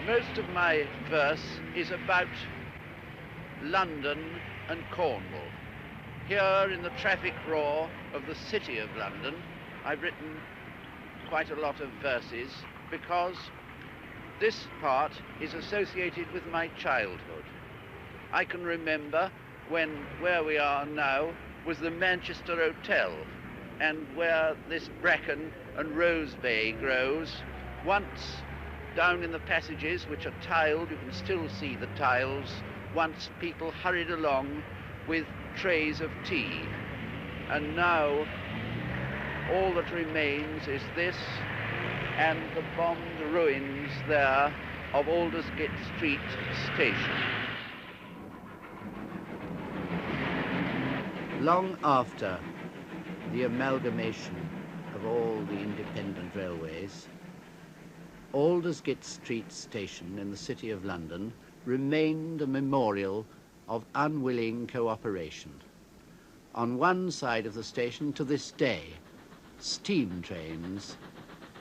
Most of my verse is about London and Cornwall. Here in the traffic roar of the city of London, I've written quite a lot of verses because this part is associated with my childhood. I can remember when where we are now was the Manchester Hotel, and where this bracken and rose bay grows. Once down in the passages, which are tiled, you can still see the tiles, once people hurried along with trays of tea. And now all that remains is this and the bombed ruins there of Aldersgate Street station. Long after the amalgamation of all the independent railways, Aldersgate Street station in the City of London remained a memorial of unwilling cooperation. On one side of the station, to this day, steam trains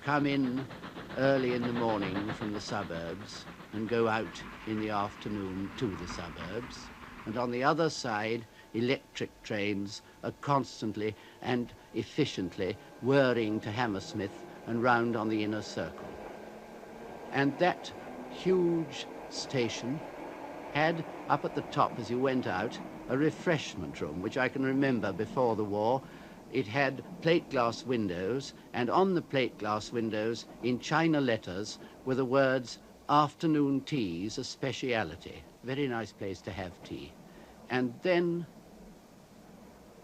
come in early in the morning from the suburbs and go out in the afternoon to the suburbs. And on the other side, electric trains are constantly and efficiently whirring to Hammersmith and round on the inner circle. And that huge station had, up at the top as you went out, a refreshment room, which I can remember before the war. It had plate glass windows, and on the plate glass windows, in China letters, were the words, "Afternoon tea's a speciality." Very nice place to have tea. And then,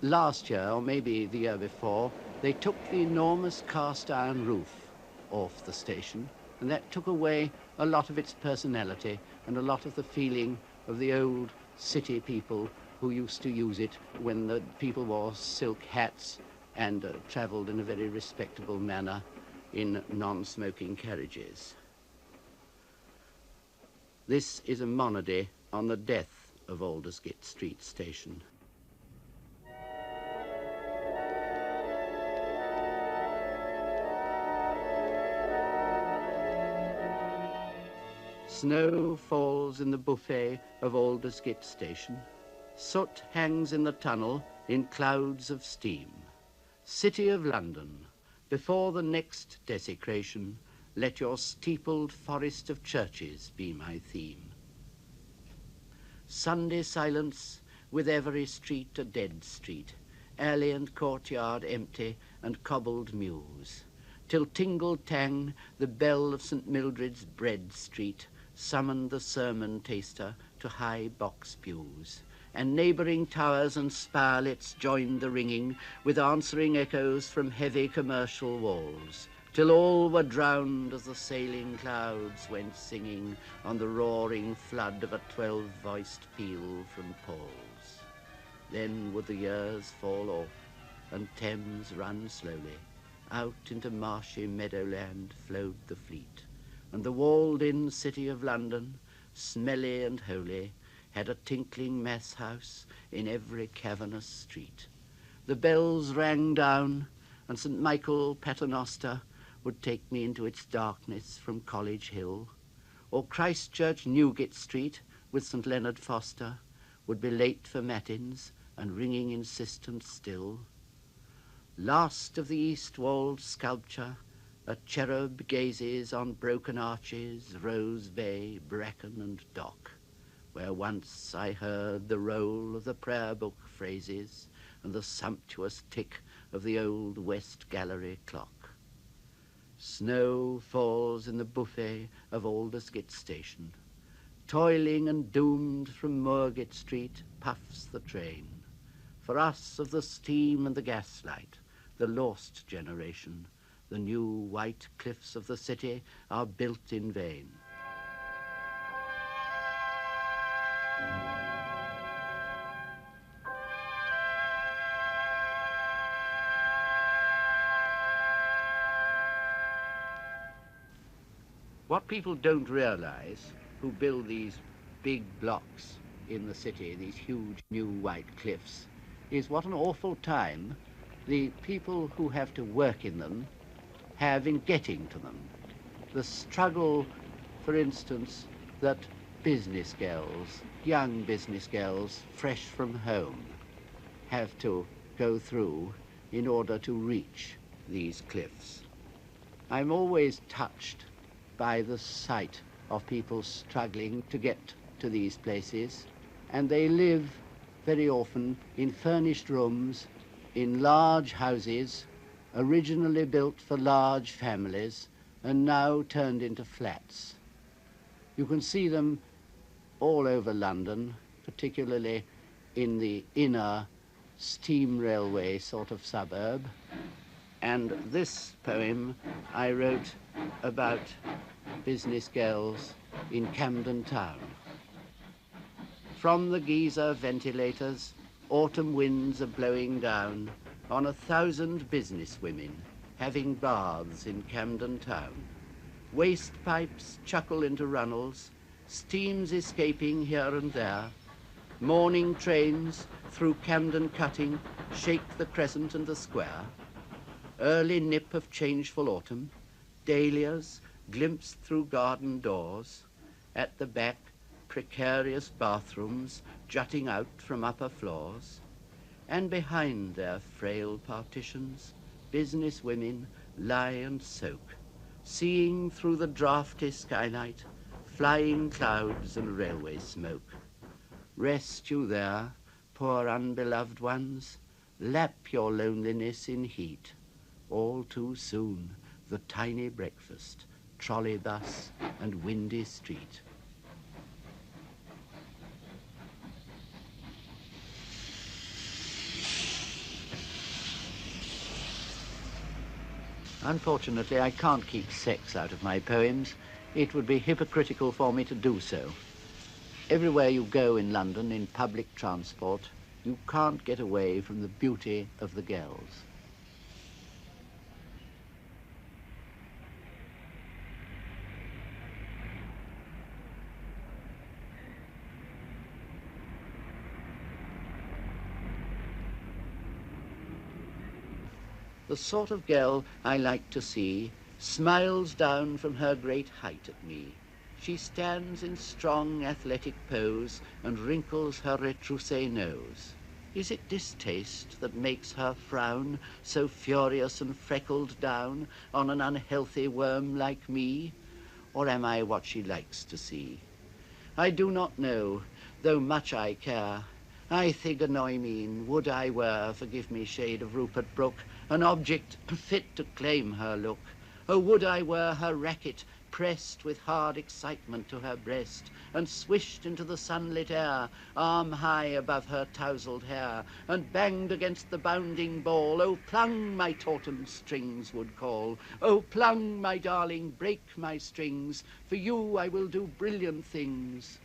last year, or maybe the year before, they took the enormous cast iron roof off the station, and that took away a lot of its personality and a lot of the feeling of the old city people who used to use it when the people wore silk hats and travelled in a very respectable manner in non-smoking carriages. This is a monody on the death of Aldersgate Street station. Snow falls in the buffet of Aldersgate Station. Soot hangs in the tunnel in clouds of steam. City of London, before the next desecration, let your steepled forest of churches be my theme. Sunday silence, with every street a dead street, alley and courtyard empty and cobbled mews, till tingled tang, the bell of St. Mildred's Bread Street, summoned the sermon taster to high box pews, and neighbouring towers and spirelets joined the ringing with answering echoes from heavy commercial walls, till all were drowned as the sailing clouds went singing on the roaring flood of a 12-voiced peal from Paul's. Then would the years fall off, and Thames run slowly. Out into marshy meadowland flowed the fleet, and the walled-in city of London, smelly and holy, had a tinkling mess house in every cavernous street. The bells rang down, and St. Michael Paternoster would take me into its darkness from College Hill, or Christchurch Newgate Street with St. Leonard Foster would be late for matins and ringing insistent still. Last of the east-walled sculpture, a cherub gazes on broken arches, Rose Bay, Bracken and Dock, where once I heard the roll of the prayer book phrases and the sumptuous tick of the old West Gallery clock. Snow falls in the buffet of Aldersgate Station. Toiling and doomed from Moorgate Street puffs the train. For us of the steam and the gaslight, the lost generation, the new white cliffs of the city are built in vain. What people don't realize who build these big blocks in the city, these huge new white cliffs, is what an awful time the people who have to work in them have in getting to them. The struggle for instance, that business girls, young business girls, fresh from home, have to go through in order to reach these cliffs. I'm always touched by the sight of people struggling to get to these places, and they live very often in furnished rooms, in large houses, originally built for large families, and now turned into flats. You can see them all over London, particularly in the inner steam railway sort of suburb. And this poem I wrote about business girls in Camden Town. From the geyser ventilators, autumn winds are blowing down on 1,000 business women having baths in Camden Town. Waste pipes chuckle into runnels, steams escaping here and there. Morning trains through Camden Cutting shake the crescent and the square. Early nip of changeful autumn, dahlias glimpsed through garden doors. At the back, precarious bathrooms jutting out from upper floors. And behind their frail partitions, business women lie and soak, seeing through the draughty skylight flying clouds and railway smoke. Rest you there, poor unbeloved ones, lap your loneliness in heat. All too soon, the tiny breakfast, trolley bus and windy street. Unfortunately, I can't keep sex out of my poems. It would be hypocritical for me to do so. Everywhere you go in London, in public transport, you can't get away from the beauty of the girls. The sort of girl I like to see smiles down from her great height at me. She stands in strong athletic pose and wrinkles her retroussé nose. Is it distaste that makes her frown so furious and freckled down on an unhealthy worm like me? Or am I what she likes to see? I do not know, though much I care. I think annoy mean, would I were, forgive me shade of Rupert Brooke, an object fit to claim her look. Oh, would I were her racket, pressed with hard excitement to her breast, and swished into the sunlit air, arm high above her tousled hair, and banged against the bounding ball. Oh, plung, my tautum strings would call. Oh, plung, my darling, break my strings. For you I will do brilliant things.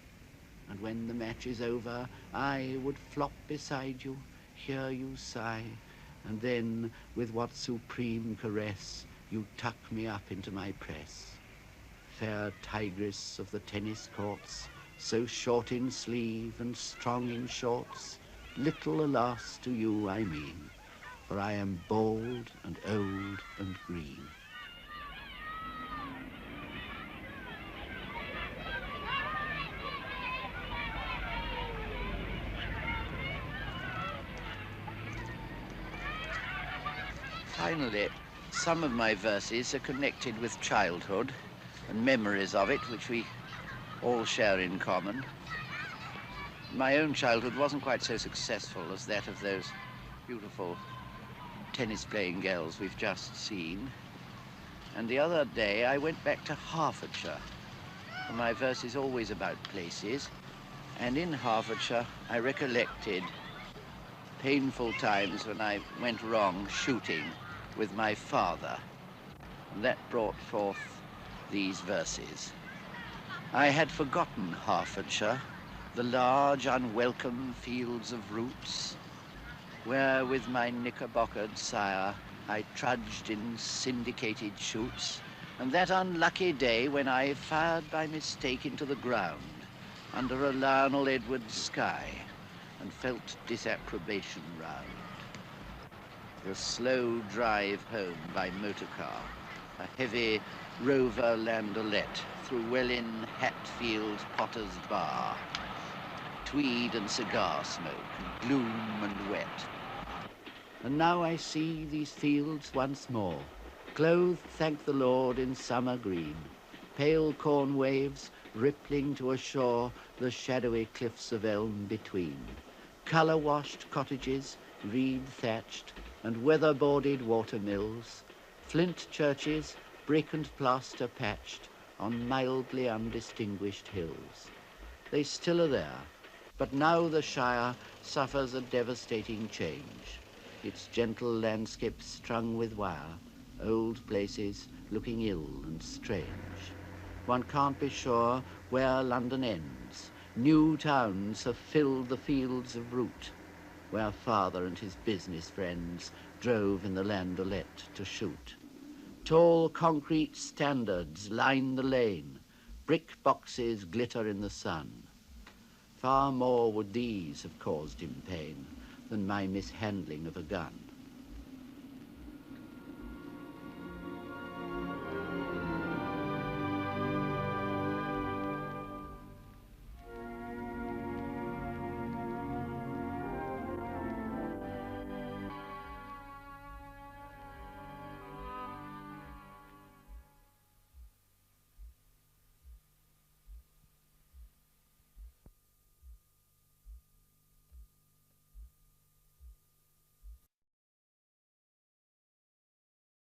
And when the match is over, I would flop beside you, hear you sigh, and then, with what supreme caress, you tuck me up into my press. Fair tigress of the tennis courts, so short in sleeve and strong in shorts, little, alas, to you I mean, for I am bald and old and green. Finally, some of my verses are connected with childhood and memories of it, which we all share in common. My own childhood wasn't quite so successful as that of those beautiful tennis-playing girls we've just seen. And the other day I went back to Hertfordshire. My verse is always about places, and in Hertfordshire I recollected painful times when I went wrong shooting with my father. And that brought forth these verses. I had forgotten Hertfordshire, the large unwelcome fields of roots, where with my knickerbockered sire I trudged in syndicated shoots, and that unlucky day when I fired by mistake into the ground under a Lionel Edwards sky and felt disapprobation round. The slow drive home by motor car, a heavy rover landolette through Welwyn Hatfield Potter's Bar. Tweed and cigar smoke, gloom and wet. And now I see these fields once more, clothed, thank the Lord, in summer green, pale corn waves rippling to a shore, the shadowy cliffs of elm between, colour-washed cottages, reed-thatched, and weather-boarded water-mills, flint churches, brick and plaster patched on mildly undistinguished hills. They still are there, but now the Shire suffers a devastating change. Its gentle landscape strung with wire, old places looking ill and strange. One can't be sure where London ends. New towns have filled the fields of root, where father and his business friends drove in the landolette to shoot. Tall concrete standards line the lane, brick boxes glitter in the sun. Far more would these have caused him pain than my mishandling of a gun.